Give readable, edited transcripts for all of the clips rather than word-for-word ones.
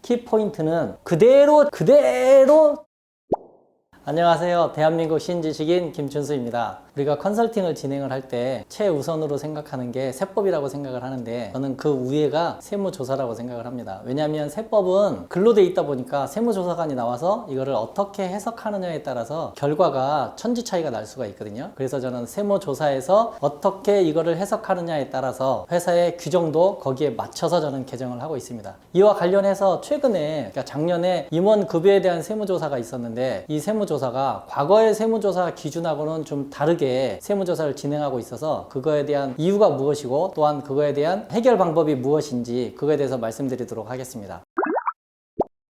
키포인트는 그대로 안녕하세요. 대한민국 신지식인 김춘수입니다. 우리가 컨설팅을 진행을 할 때 최우선으로 생각하는 게 세법이라고 생각을 하는데, 저는 그 위에가 세무조사라고 생각을 합니다. 왜냐하면 세법은 글로 돼 있다 보니까 세무조사관이 나와서 이거를 어떻게 해석하느냐에 따라서 결과가 천지 차이가 날 수가 있거든요. 그래서 저는 세무조사에서 어떻게 이거를 해석하느냐에 따라서 회사의 규정도 거기에 맞춰서 저는 개정을 하고 있습니다. 이와 관련해서 최근에, 그러니까 작년에 임원급여에 대한 세무조사가 있었는데, 이 세무조사가 과거의 세무조사 기준하고는 좀 다르게 세무조사를 진행하고 있어서 그거에 대한 이유가 무엇이고, 또한 그거에 대한 해결 방법이 무엇인지 그거에 대해서 말씀드리도록 하겠습니다.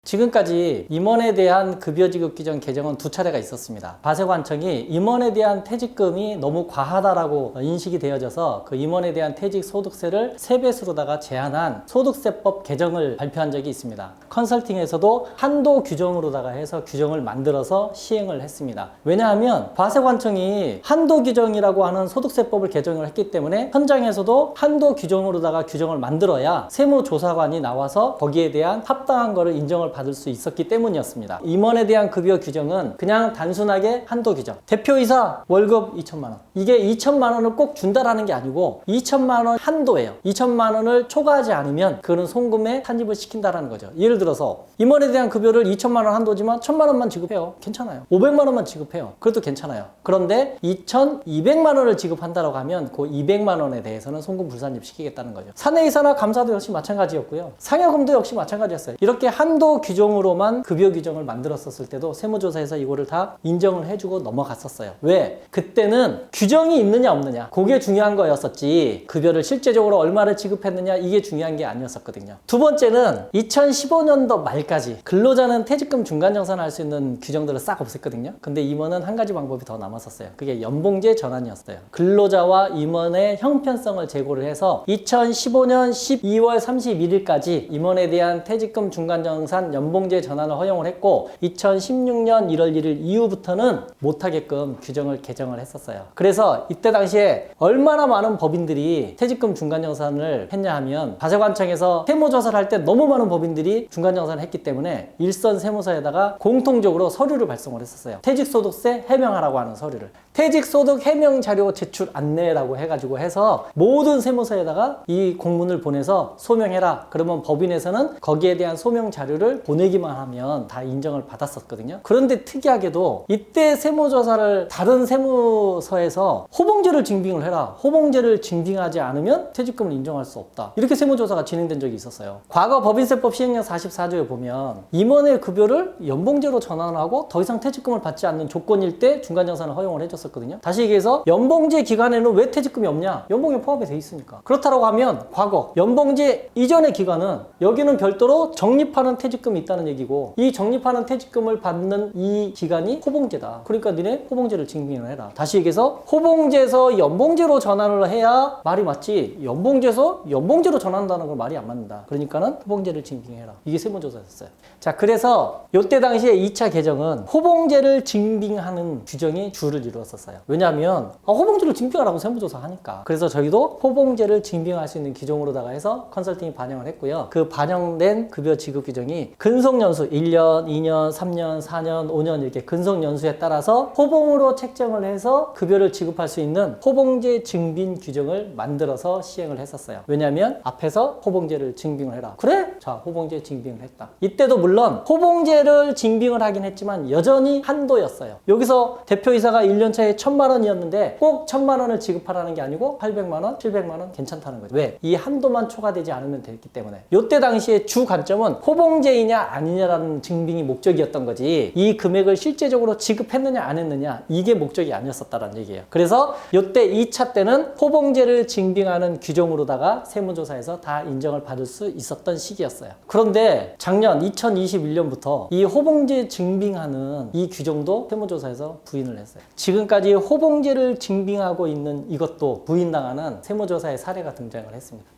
지금까지 임원에 대한 급여지급 규정 개정은 2차례가 있었습니다. 과세관청이 임원에 대한 퇴직금이 너무 과하다라고 인식이 되어져서 그 임원에 대한 퇴직 소득세를 3배수로다가 제한한 소득세법 개정을 발표한 적이 있습니다. 컨설팅에서도 한도 규정으로다가 해서 규정을 만들어서 시행을 했습니다. 왜냐하면 과세관청이 한도 규정이라고 하는 소득세법을 개정을 했기 때문에 현장에서도 한도 규정으로다가 규정을 만들어야 세무조사관이 나와서 거기에 대한 합당한 거를 인정을 받을 수 있었기 때문이었습니다. 임원에 대한 급여 규정은 그냥 단순하게 한도 규정. 대표이사 월급 2천만 원. 이게 2천만 원을 꼭 준다라는 게 아니고 2천만 원 한도예요. 2천만 원을 초과하지 않으면 그는 송금에 산입을 시킨다라는 거죠. 예를 들어서 임원에 대한 급여를 2천만 원 한도지만 1천만 원만 지급해요. 괜찮아요. 500만 원만 지급해요. 그래도 괜찮아요. 그런데 2,200만 원을 지급한다고 하면 그 200만 원에 대해서는 송금 불산입 시키겠다는 거죠. 사내이사나 감사도 역시 마찬가지였고요. 상여금도 역시 마찬가지였어요. 이렇게 한도 규정으로만 급여 규정을 만들었었을 때도 세무조사에서 이거를 다 인정을 해주고 넘어갔었어요. 왜? 그때는 규정이 있느냐 없느냐, 그게 중요한 거였었지 급여를 실제적으로 얼마를 지급했느냐 이게 중요한 게 아니었었거든요. 두 번째는 2015년도 말까지 근로자는 퇴직금 중간정산을 할 수 있는 규정들을 싹 없앴거든요. 근데 임원은 한 가지 방법이 더 남았었어요. 그게 연봉제 전환이었어요. 근로자와 임원의 형편성을 제고를 해서 2015년 12월 31일까지 임원에 대한 퇴직금 중간정산 연봉제 전환을 허용을 했고, 2016년 1월 1일 이후부터는 못하게끔 규정을 개정을 했었어요. 그래서 이때 당시에 얼마나 많은 법인들이 퇴직금 중간정산을 했냐 하면, 과세관청에서 세무조사를 할 때 너무 많은 법인들이 중간정산을 했기 때문에 일선 세무서에다가 공통적으로 서류를 발송을 했었어요. 퇴직소득세 해명하라고 하는 서류를. 퇴직소득 해명 자료 제출 안내라고 해가지고 해서 모든 세무서에다가 이 공문을 보내서 소명해라. 그러면 법인에서는 거기에 대한 소명 자료를 보내기만 하면 다 인정을 받았었거든요. 그런데 특이하게도 이때 세무조사를 다른 세무서에서 호봉제를 증빙을 해라. 호봉제를 증빙하지 않으면 퇴직금을 인정할 수 없다. 이렇게 세무조사가 진행된 적이 있었어요. 과거 법인세법 시행령 44조에 보면 임원의 급여를 연봉제로 전환하고 더 이상 퇴직금을 받지 않는 조건일 때 중간정산을 허용을 해줬었거든요. 다시 얘기해서 연봉제 기간에는 왜 퇴직금이 없냐? 연봉에 포함이 돼 있으니까. 그렇다고 하면 과거 연봉제 이전의 기간은 여기는 별도로 적립하는 퇴직금이 있다는 얘기고, 이 적립하는 퇴직금을 받는 이 기간이 호봉제다. 그러니까 니네 호봉제를 증빙을 해라. 다시 얘기해서 호봉제에서 연봉제로 전환을 해야 말이 맞지, 연봉제에서 연봉제로 전환한다는 건 말이 안 맞는다. 그러니까는 호봉제를 증빙해라. 이게 세무조사였어요. 자, 그래서 이때 당시에 2차 개정은 호봉제를 증빙하는 규정이 주를 이루었었어요. 왜냐하면 호봉제를 증빙하라고 세무조사 하니까. 그래서 저희도 호봉제를 증빙할 수 있는 규정으로다가 해서 컨설팅이 반영을 했고요. 그 반영된 급여 지급 규정이 근속연수 1년, 2년, 3년, 4년, 5년 이렇게 근속연수에 따라서 호봉으로 책정을 해서 급여를 지급할 수 있는 호봉제 증빙 규정을 만들어서 시행을 했었어요. 왜냐하면 앞에서 호봉제를 증빙을 해라. 그래? 자, 호봉제 증빙을 했다. 이때도 물론 호봉제를 증빙을 하긴 했지만 여전히 한도였어요. 여기서 대표이사가 1년차에 1,000만 원이었는데 꼭 1,000만 원을 지급하라는 게 아니고 800만 원, 700만 원 괜찮다는 거죠. 왜? 이 한도만 초과되지 않으면 됐기 때문에. 이때 당시에 주 관점은 호봉제이냐 아니냐라는 증빙이 목적이었던 거지, 이 금액을 실제적으로 지급했느냐 안 했느냐 이게 목적이 아니었었다는 얘기예요. 그래서 이때 2차 때는 호봉제를 증빙하는 규정으로다가 세무조사에서 다 인정을 받을 수 있었던 시기였어요. 그런데 작년 2021년부터 이 호봉제 증빙하는 이 규정도 세무조사에서 부인을 했어요. 지금까지 호봉제를 증빙하고 있는 이것도 부인당하는 세무조사의 사례가 등장을 했습니다.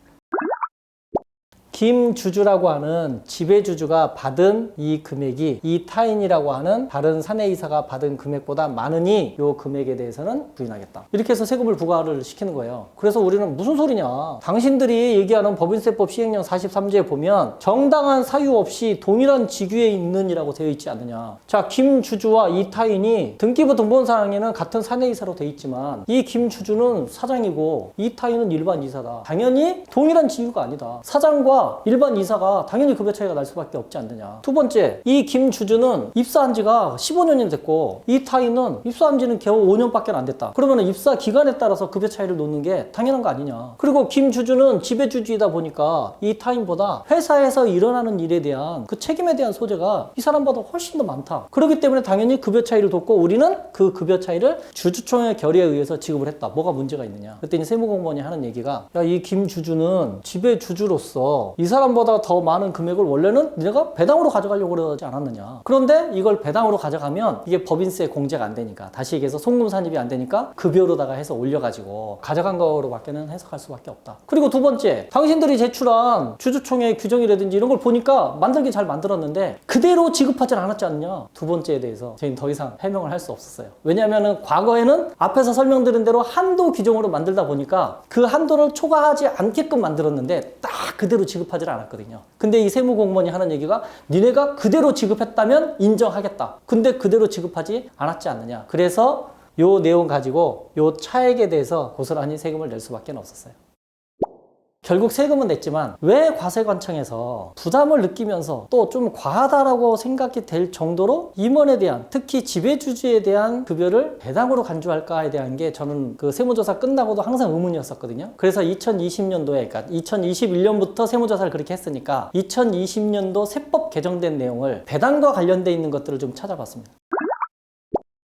김주주라고 하는 지배주주가 받은 이 금액이 이 타인이라고 하는 다른 사내이사가 받은 금액보다 많으니 이 금액에 대해서는 부인하겠다. 이렇게 해서 세금을 부과를 시키는 거예요. 그래서 우리는 무슨 소리냐, 당신들이 얘기하는 법인세법 시행령 43조에 보면 정당한 사유 없이 동일한 직위에 있는 이라고 되어 있지 않느냐. 자, 김주주와 이 타인이 등기부 등본상에는 같은 사내이사로 되어 있지만 이 김주주는 사장이고 이 타인은 일반 이사다. 당연히 동일한 직위가 아니다. 사장과 일반 이사가 당연히 급여 차이가 날 수밖에 없지 않느냐. 두 번째, 이 김주주는 입사한 지가 15년이 됐고 이 타인은 입사한 지는 겨우 5년밖에 안 됐다. 그러면 입사 기간에 따라서 급여 차이를 놓는 게 당연한 거 아니냐. 그리고 김주주는 지배주주이다 보니까 이 타인보다 회사에서 일어나는 일에 대한 그 책임에 대한 소재가 이 사람보다 훨씬 더 많다. 그렇기 때문에 당연히 급여 차이를 뒀고 우리는 그 급여 차이를 주주총회 결의에 의해서 지급을 했다. 뭐가 문제가 있느냐. 그랬더니 세무공무원이 하는 얘기가, 야, 이 김주주는 지배주주로서 이 사람보다 더 많은 금액을 원래는 내가 배당으로 가져가려고 그러지 않았느냐. 그런데 이걸 배당으로 가져가면 이게 법인세 공제가 안 되니까, 다시 얘기해서 송금 산입이 안 되니까 급여로다가 해서 올려가지고 가져간 거로밖에는 해석할 수밖에 없다. 그리고 두 번째, 당신들이 제출한 주주총회 규정이라든지 이런 걸 보니까 만들긴 잘 만들었는데 그대로 지급하진 않았지 않느냐. 두 번째에 대해서 저희는 더 이상 해명을 할 수 없었어요. 왜냐하면 과거에는 앞에서 설명드린 대로 한도 규정으로 만들다 보니까 그 한도를 초과하지 않게끔 만들었는데 딱 그대로 지급하지 않았거든요. 근데 이 세무공무원이 하는 얘기가, 니네가 그대로 지급했다면 인정하겠다. 근데 그대로 지급하지 않았지 않느냐. 그래서 요 내용 가지고 요 차액에 대해서 고스란히 세금을 낼 수밖에 없었어요. 결국 세금은 냈지만 왜 과세관청에서 부담을 느끼면서 또 좀 과하다라고 생각이 될 정도로 임원에 대한, 특히 지배주주에 대한 급여를 배당으로 간주할까에 대한 게 저는 그 세무조사 끝나고도 항상 의문이었었거든요. 그래서 2020년도에, 그러니까 2021년부터 세무조사를 그렇게 했으니까 2020년도 세법 개정된 내용을 배당과 관련돼 있는 것들을 좀 찾아봤습니다.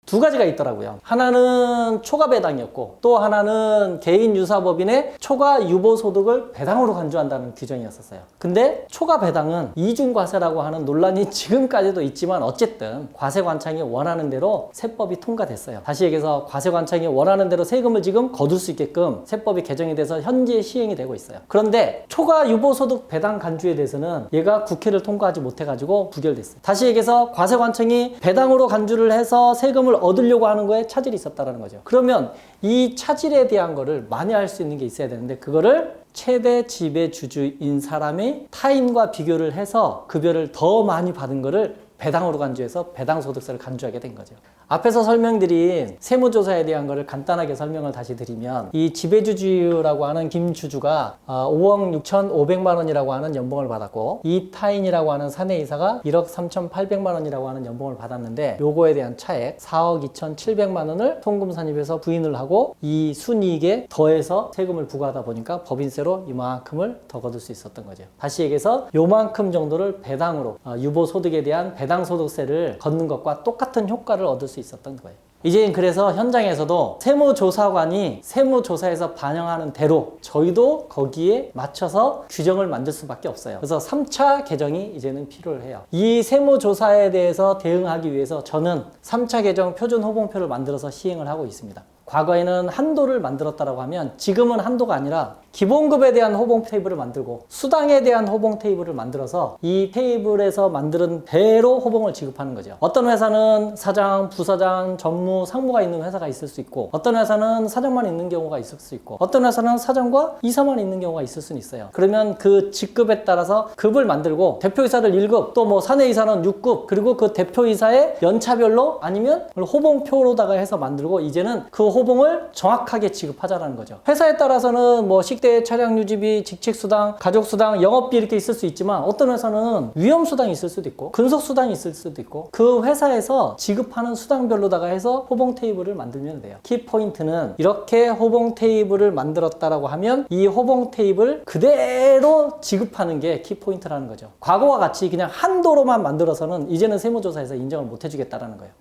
두 가지가 있더라고요. 하나는 초과 배당이었고 또 하나는 개인유사법인의 초과 유보소득을 배당으로 간주한다는 규정이었었어요. 근데 초과 배당은 이중과세라고 하는 논란이 지금까지도 있지만 어쨌든 과세관청이 원하는 대로 세법이 통과됐어요. 다시 얘기해서 과세관청이 원하는 대로 세금을 지금 거둘 수 있게끔 세법이 개정이 돼서 현재 시행이 되고 있어요. 그런데 초과 유보소득 배당 간주에 대해서는 얘가 국회를 통과하지 못해가지고 부결됐어요. 다시 얘기해서 과세관청이 배당으로 간주를 해서 세금을 얻으려고 하는 거에 차질이 있었다는 거죠. 그러면 이 차질에 대한 거를 만회할 수 있는 게 있어야 되는데 그거를 최대 지배주주인 사람이 타인과 비교를 해서 급여를 더 많이 받은 거를 배당으로 간주해서 배당소득세를 간주하게 된 거죠. 앞에서 설명드린 세무조사에 대한 거를 간단하게 설명을 다시 드리면, 이 지배주주라고 하는 김주주가 5억 6,500만 원이라고 하는 연봉을 받았고 이 타인이라고 하는 사내이사가 1억 3,800만 원이라고 하는 연봉을 받았는데 요거에 대한 차액 4억 2,700만 원을 송금 산입해서 부인을 하고 이 순이익에 더해서 세금을 부과하다 보니까 법인세로 이만큼을 더 거둘 수 있었던 거죠. 다시 얘기해서 요만큼 정도를 배당으로 유보소득에 대한 배당소득세를 걷는 것과 똑같은 효과를 얻을 수 있었던 거예요. 이제 그래서 현장에서도 세무조사관이 세무조사에서 반영하는 대로 저희도 거기에 맞춰서 규정을 만들 수밖에 없어요. 그래서 3차 개정이 이제는 필요해요. 이 세무조사에 대해서 대응하기 위해서 저는 3차 개정 표준호봉표를 만들어서 시행을 하고 있습니다. 과거에는 한도를 만들었다고 하면 지금은 한도가 아니라 기본급에 대한 호봉 테이블을 만들고 수당에 대한 호봉 테이블을 만들어서 이 테이블에서 만드는 배로 호봉을 지급하는 거죠. 어떤 회사는 사장, 부사장, 전무, 상무가 있는 회사가 있을 수 있고 어떤 회사는 사장만 있는 경우가 있을 수 있고 어떤 회사는 사장과 이사만 있는 경우가 있을 수는 있어요. 그러면 그 직급에 따라서 급을 만들고 대표이사를 1급, 또 뭐 사내이사는 6급, 그리고 그 대표이사의 연차별로 아니면 호봉표로다가 해서 만들고 이제는 그 호봉을 정확하게 지급하자라는 거죠. 회사에 따라서는 뭐 식대, 차량 유지비, 직책수당, 가족수당, 영업비 이렇게 있을 수 있지만 어떤 회사는 위험수당이 있을 수도 있고 근속수당이 있을 수도 있고 그 회사에서 지급하는 수당별로다가 해서 호봉 테이블을 만들면 돼요. 키포인트는 이렇게 호봉 테이블을 만들었다라고 하면 이 호봉 테이블 그대로 지급하는 게 키포인트라는 거죠. 과거와 같이 그냥 한도로만 만들어서는 이제는 세무조사에서 인정을 못 해주겠다라는 거예요.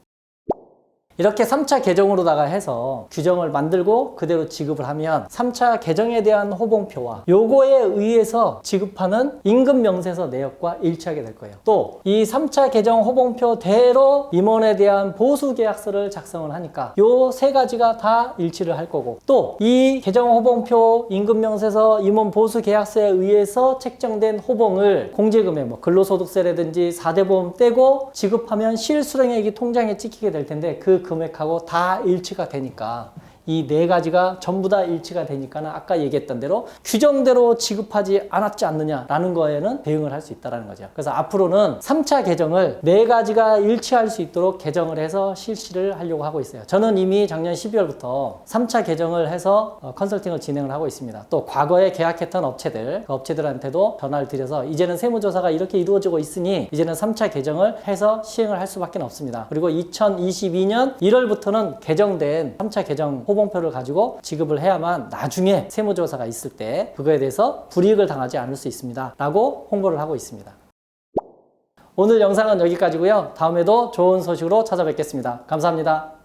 이렇게 3차 개정으로다가 해서 규정을 만들고 그대로 지급을 하면 3차 개정에 대한 호봉표와 요거에 의해서 지급하는 임금 명세서 내역과 일치하게 될 거예요. 또 이 3차 개정 호봉표대로 임원에 대한 보수 계약서를 작성을 하니까 요 세 가지가 다 일치를 할 거고, 또 이 개정 호봉표, 임금 명세서, 임원 보수 계약서에 의해서 책정된 호봉을 공제금액, 뭐 근로소득세라든지 4대 보험 떼고 지급하면 실수령액이 통장에 찍히게 될 텐데 그 금액하고 다 일치가 되니까, 이 네 가지가 전부 다 일치가 되니까는 아까 얘기했던 대로 규정대로 지급하지 않았지 않느냐라는 거에는 대응을 할 수 있다는 거죠. 그래서 앞으로는 3차 개정을 네 가지가 일치할 수 있도록 개정을 해서 실시를 하려고 하고 있어요. 저는 이미 작년 12월부터 3차 개정을 해서 컨설팅을 진행을 하고 있습니다. 또 과거에 계약했던 업체들, 그 업체들한테도 전화를 드려서 이제는 세무조사가 이렇게 이루어지고 있으니 이제는 3차 개정을 해서 시행을 할 수밖에 없습니다. 그리고 2022년 1월부터는 개정된 3차 개정 호봉표를 가지고 지급을 해야만 나중에 세무조사가 있을 때 그거에 대해서 불이익을 당하지 않을 수 있습니다 라고 홍보를 하고 있습니다. 오늘 영상은 여기까지고요. 다음에도 좋은 소식으로 찾아뵙겠습니다. 감사합니다.